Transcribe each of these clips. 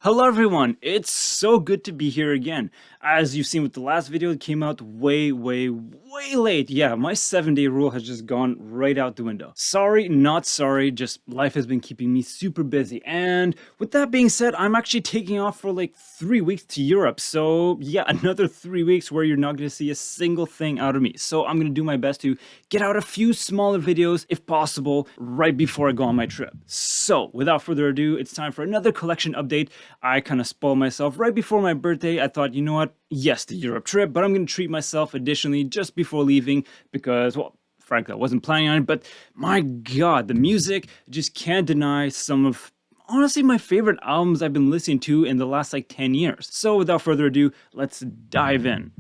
Hello everyone, it's so good to be here again. As you've seen with the last video, it came out way late. Yeah, my 7-day rule has just gone right out the window. Sorry, not sorry, just life has been keeping me super busy. And with that being said, I'm actually taking off for like 3 weeks to Europe. So yeah, another 3 weeks where you're not going to see a single thing out of me. So I'm going to do my best to get out a few smaller videos, if possible, right before I go on my trip. So without further ado, it's time for another collection update. I kind of spoiled myself right before my birthday. I thought, you know what? Yes, the Europe trip, but I'm going to treat myself additionally just before leaving because, well, frankly, I wasn't planning on it. But my God, the music, just can't deny some of honestly my favorite albums I've been listening to in the last like 10 years. So without further ado, let's dive in.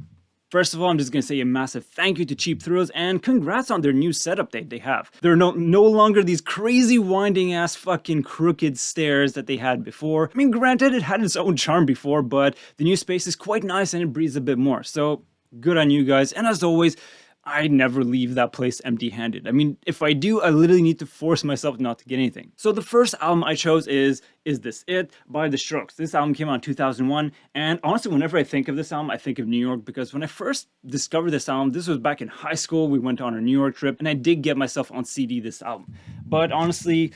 First of all, I'm just going to say a massive thank you to Cheap Thrills and congrats on their new set update they have. There are no longer these crazy winding ass fucking crooked stairs that they had before. I mean, granted, it had its own charm before, but the new space is quite nice and it breathes a bit more. So good on you guys. And as always, I never leave that place empty-handed. I mean, if I do, I literally need to force myself not to get anything. So the first album I chose is This It? By The Strokes. This album came out in 2001, and honestly, whenever I think of this album, I think of New York, because when I first discovered this album, this was back in high school. We went on a New York trip, and I did get myself on CD this album. But honestly,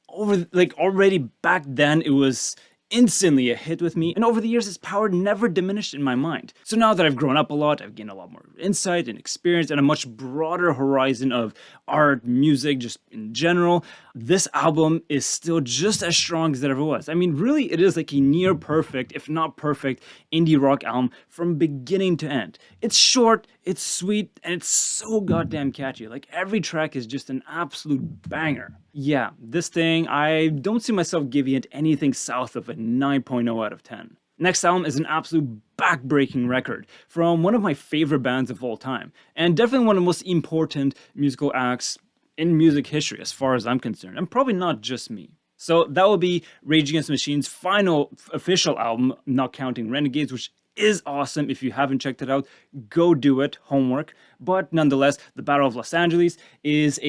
already back then, it was instantly a hit with me, and over the years its power never diminished in my mind. So now that I've grown up a lot, I've gained a lot more insight and experience and a much broader horizon of art, music, just in general, this album is still just as strong as it ever was. I mean, really, it is like a near perfect, if not perfect, indie rock album from beginning to end. It's short, it's sweet, and it's so goddamn catchy. Like, every track is just an absolute banger. Yeah, this thing, I don't see myself giving it anything south of a 9.0 out of 10. Next album is an absolute back-breaking record from one of my favorite bands of all time, and definitely one of the most important musical acts in music history as far as I'm concerned, and probably not just me. So that will be Rage Against the Machine's final official album, not counting Renegades, which is awesome. If you haven't checked it out, go do it, homework. But nonetheless, The Battle of Los Angeles is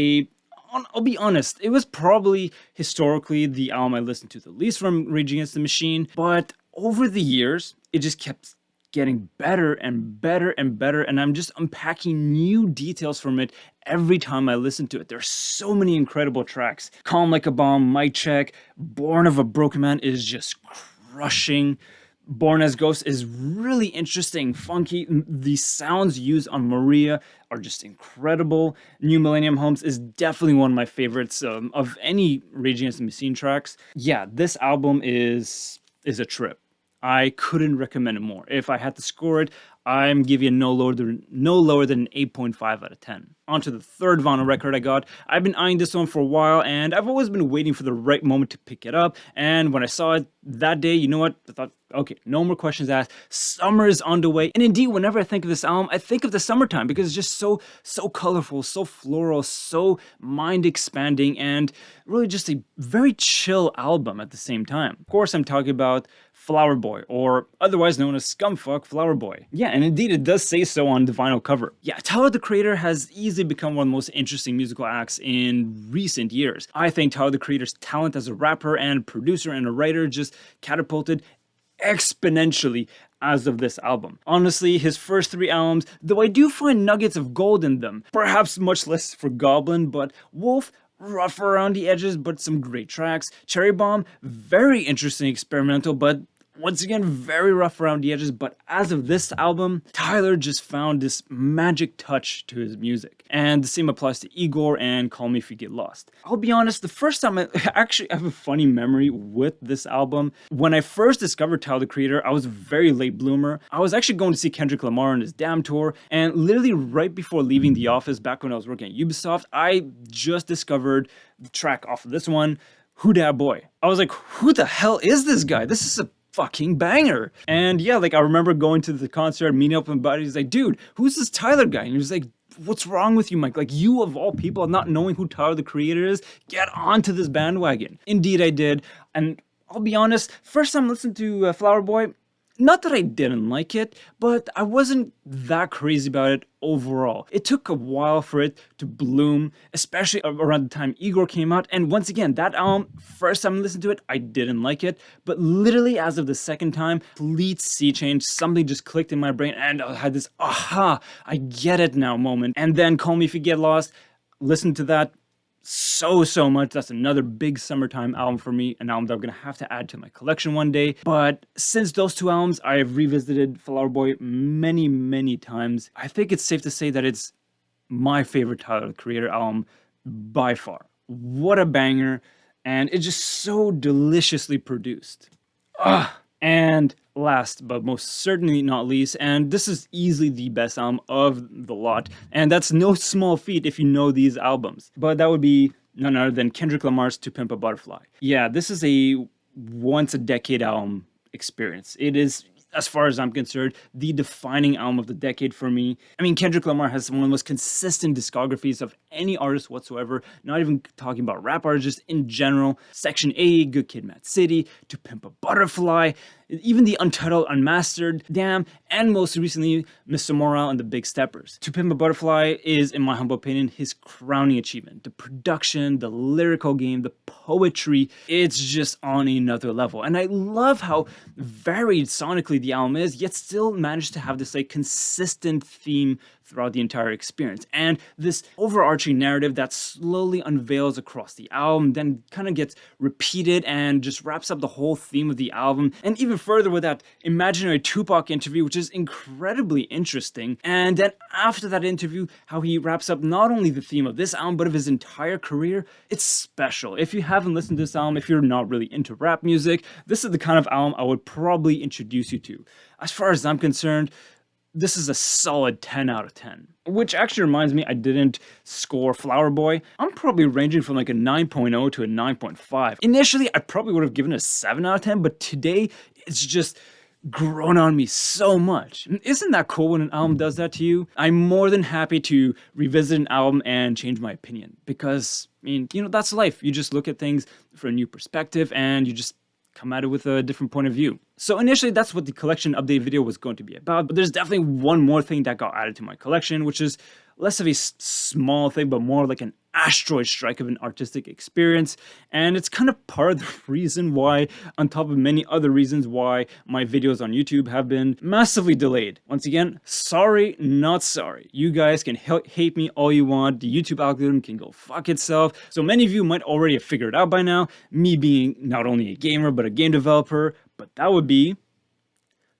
I'll be honest, it was probably historically the album I listened to the least from Rage Against the Machine, but over the years, it just kept getting better and better and better, and I'm just unpacking new details from it every time I listen to it. There's so many incredible tracks. Calm Like a Bomb, Mic Check, Born of a Broken Man is just crushing. Born as Ghost is really interesting, funky. The sounds used on Maria are just incredible. New Millennium Homes is definitely one of my favorites of any Rage Against the Machine tracks. Yeah, this album is a trip. I couldn't recommend it more. If I had to score it, I'm giving it no lower than an 8.5 out of 10. On to the third vinyl record I got. I've been eyeing this one for a while, and I've always been waiting for the right moment to pick it up. And when I saw it that day, you know what? I thought, okay, no more questions asked. Summer is on the way. And indeed, whenever I think of this album, I think of the summertime because it's just so colorful, so floral, so mind-expanding, and really just a very chill album at the same time. Of course, I'm talking about Flower Boy, or otherwise known as Scumfuck Flower Boy. Yeah, and indeed it does say so on the vinyl cover. Yeah, Tyler the Creator has easily become one of the most interesting musical acts in recent years. I think Tyler the Creator's talent as a rapper and producer and a writer just catapulted exponentially as of this album. Honestly, his first 3 albums, though I do find nuggets of gold in them, perhaps much less for Goblin, but Wolf, rough around the edges, but some great tracks. Cherry Bomb, very interesting experimental, but once again, very rough around the edges, but as of this album, Tyler just found this magic touch to his music. And the same applies to Igor and Call Me If You Get Lost. I'll be honest, the first time I have a funny memory with this album. When I first discovered Tyler the Creator, I was a very late bloomer. I was actually going to see Kendrick Lamar on his Damn tour, and literally right before leaving the office, back when I was working at Ubisoft, I just discovered the track off of this one, Who Dat Boy. I was like, who the hell is this guy? This is a fucking banger. And yeah, like I remember going to the concert, meeting up with my buddy. He's like, dude, who's this Tyler guy? And he was like, what's wrong with you, Mike? Like, you of all people not knowing who Tyler the Creator is, get onto this bandwagon. Indeed I did. And I'll be honest, first time I listened to Flower Boy, Not that I didn't like it, but I wasn't that crazy about it overall. It took a while for it to bloom, especially around the time Igor came out. And once again, that album, first time I listened to it, I didn't like it. But literally as of the second time, complete sea change, something just clicked in my brain and I had this aha, I get it now moment. And then Call Me If You Get Lost, listen to that so much. That's another big summertime album for me, an album that I'm gonna have to add to my collection one day. But since those two albums, I've revisited Flower Boy many times. I think it's safe to say that it's my favorite Tyler the Creator album by far. What a banger, and it's just so deliciously produced. Ugh. And last but most certainly not least, and this is easily the best album of the lot, and that's no small feat if you know these albums, but that would be none other than Kendrick Lamar's To Pimp a Butterfly. Yeah, this is a once a decade album experience. It is, as far as I'm concerned, the defining album of the decade for me. I mean, Kendrick Lamar has one of the most consistent discographies of any artist whatsoever, not even talking about rap artists, just in general. Section A, Good Kid, Mad City, To Pimp a Butterfly, even the Untitled, Unmastered, Damn, and most recently, Mr. Morale and the Big Steppers. To Pimp a Butterfly is, in my humble opinion, his crowning achievement. The production, the lyrical game, the poetry, it's just on another level. And I love how varied sonically the album is, yet still managed to have this like consistent theme throughout the entire experience. And this overarching narrative that slowly unveils across the album, then kind of gets repeated and just wraps up the whole theme of the album. And even further with that imaginary Tupac interview, which is incredibly interesting. And then after that interview, how he wraps up not only the theme of this album, but of his entire career, it's special. If you haven't listened to this album, if you're not really into rap music, this is the kind of album I would probably introduce you to. As far as I'm concerned, this is a solid 10 out of 10. Which actually reminds me, I didn't score Flower Boy. I'm probably ranging from like a 9.0 to a 9.5. Initially, I probably would have given it a 7 out of 10, but today, it's just grown on me so much. Isn't that cool when an album does that to you? I'm more than happy to revisit an album and change my opinion. Because, I mean, you know, that's life. You just look at things from a new perspective and you just come at it with a different point of view. So initially, that's what the collection update video was going to be about, but there's definitely one more thing that got added to my collection, which is less of a small thing, but more like an asteroid strike of an artistic experience. And it's kind of part of the reason why, on top of many other reasons why my videos on YouTube have been massively delayed. Once again, sorry, not sorry. You guys can hate me all you want. The YouTube algorithm can go fuck itself. So many of you might already have figured out by now, me being not only a gamer, but a game developer, but that would be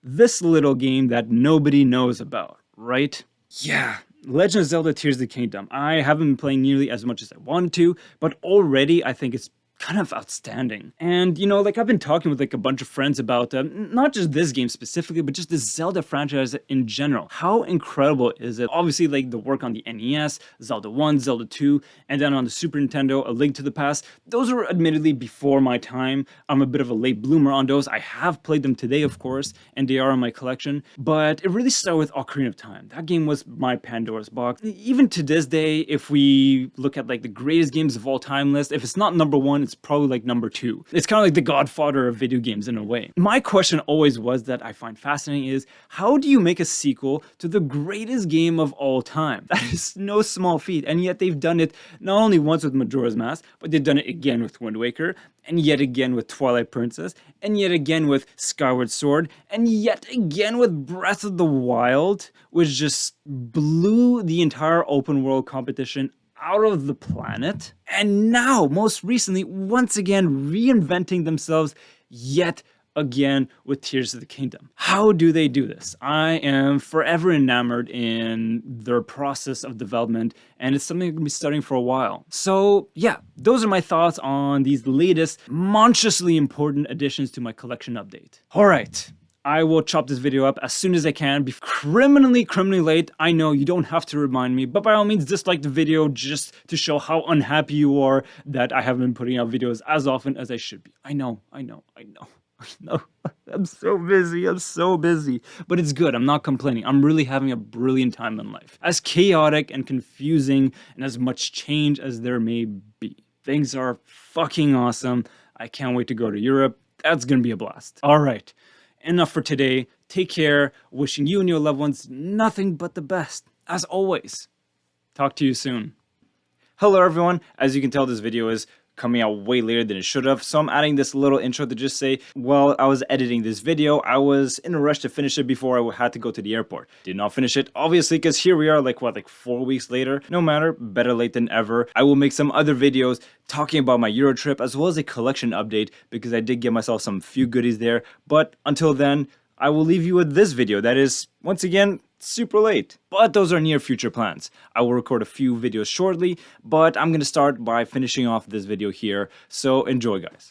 this little game that nobody knows about, right? Yeah. Legend of Zelda Tears of the Kingdom. I haven't been playing nearly as much as I wanted to, but already I think it's kind of outstanding. And, you know, like I've been talking with like a bunch of friends about not just this game specifically, but just the Zelda franchise in general. How incredible is it? Obviously, like the work on the NES, Zelda 1, Zelda 2, and then on the Super Nintendo, A Link to the Past. Those were admittedly before my time. I'm a bit of a late bloomer on those. I have played them today, of course, and they are in my collection. But it really started with Ocarina of Time. That game was my Pandora's box. Even to this day, if we look at like the greatest games of all time list, if it's not number one, it's probably like number 2. It's kind of like the godfather of video games in a way. My question always was that I find fascinating is, how do you make a sequel to the greatest game of all time? That is no small feat, and yet they've done it not only once with Majora's Mask, but they've done it again with Wind Waker, and yet again with Twilight Princess, and yet again with Skyward Sword, and yet again with Breath of the Wild, which just blew the entire open world competition out of the planet. And now, most recently, once again, reinventing themselves yet again with Tears of the Kingdom. How do they do this? I am forever enamored in their process of development, and it's something I'm going to be studying for a while. So yeah, those are my thoughts on these latest, monstrously important additions to my collection update. All right. I will chop this video up as soon as I can. Be criminally late. I know you don't have to remind me, but by all means dislike the video just to show how unhappy you are that I haven't been putting out videos as often as I should be. I know. I'm so busy, but it's good. I'm not complaining. I'm really having a brilliant time in life. As chaotic and confusing and as much change as there may be. Things are fucking awesome. I can't wait to go to Europe. That's gonna be a blast. All right. enough for today. Take care. Wishing you and your loved ones nothing but the best, as always. Talk to you soon. Hello everyone. As you can tell, this video is coming out way later than it should have, so I'm adding this little intro to just say, while I was editing this video, I was in a rush to finish it before I had to go to the airport. Did not finish it, obviously, because here we are like 4 weeks later. No matter, better late than ever. I will make some other videos talking about my Euro trip, as well as a collection update, because I did get myself some few goodies there. But until then, I will leave you with this video that is, once again, super late. But those are near future plans. I will record a few videos shortly, but I'm gonna start by finishing off this video here, so enjoy guys.